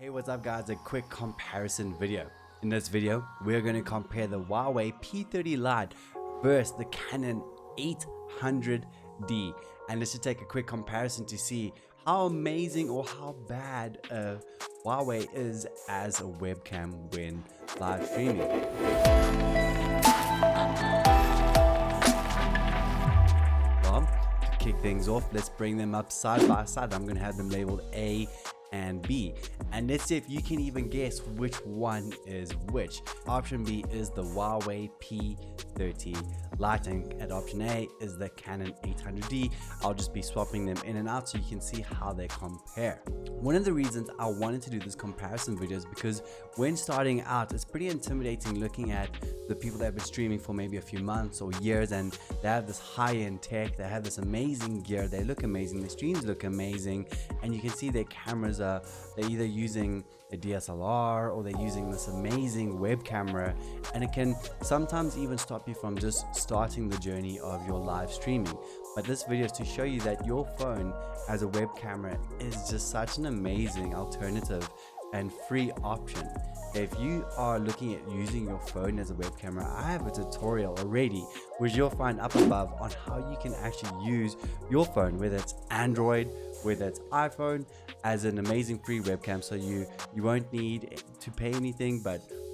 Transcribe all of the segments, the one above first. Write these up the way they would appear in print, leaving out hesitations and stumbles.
Hey, what's up guys, a quick comparison video. In this video, we're going to compare the Huawei P30 Lite versus the Canon 800D. And let's just take a quick comparison to see how amazing or how bad Huawei is as a webcam when live streaming. Well, to kick things off, let's bring them up side by side. I'm going to have them labeled A and B, and let's see if you can even guess which one is which. Option B is the Huawei P30 Lite, and at option A is the Canon 800D. I'll just be swapping them in and out so you can see how they compare. One of the reasons I wanted to do this comparison video is because when starting out, it's pretty intimidating looking at the people that have been streaming for maybe a few months or years, and they have this high-end tech, they have this amazing gear, they look amazing, their streams look amazing, and you can see their cameras they're either using a DSLR or they're using this amazing web camera, and it can sometimes even stop you from just starting the journey of your live streaming. But this video is to show you that your phone as a web camera is just such an amazing alternative and free option. If you are looking at using your phone as a web camera, I have a tutorial already which you'll find up above on how you can actually use your phone, whether it's Android, whether it's iPhone, as an amazing free webcam. So you won't need to pay anything,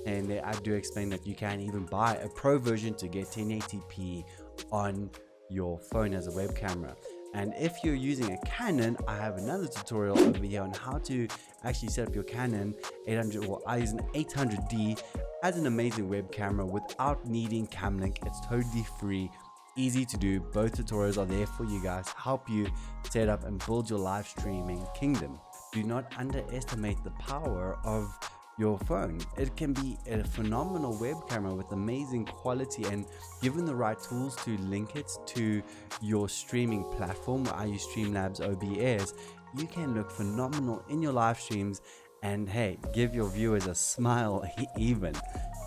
and I do explain that you can even buy a pro version to get 1080p on your phone as a web camera. And if you're using a Canon, I have another tutorial over here on how to actually set up your Canon 800, or I use an 800D as an amazing web camera without needing cam link. It's totally free, easy to do. Both tutorials are there for you guys to help you set up and build your live streaming kingdom. Do not underestimate the power of your phone. It can be a phenomenal web camera with amazing quality, and given the right tools to link it to your streaming platform, where I use Streamlabs OBS, you can look phenomenal in your live streams and hey, give your viewers a smile even.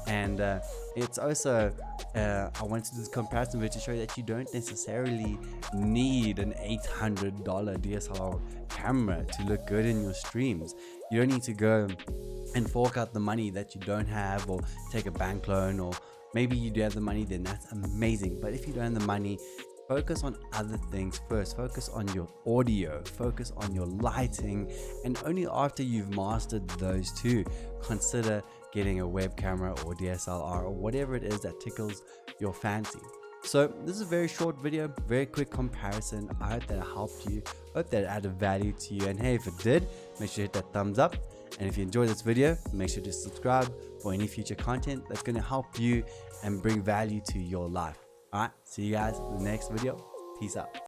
And it's also I wanted to do this comparison video to show you that you don't necessarily need an $800 DSLR camera to look good in your streams. You don't need to go and fork out the money that you don't have, or take a bank loan, or maybe you do have the money, then that's amazing. But if you don't have the money, focus on other things first. Focus on your audio, focus on your lighting, and only after you've mastered those two, consider getting a web camera or DSLR or whatever it is that tickles your fancy. So this is a very short video, very quick comparison. I hope that it helped you, hope that it added value to you, and hey, if it did, make sure you hit that thumbs up. And if you enjoyed this video, make sure to subscribe for any future content that's going to help you and bring value to your life. Alright, see you guys in the next video. Peace out.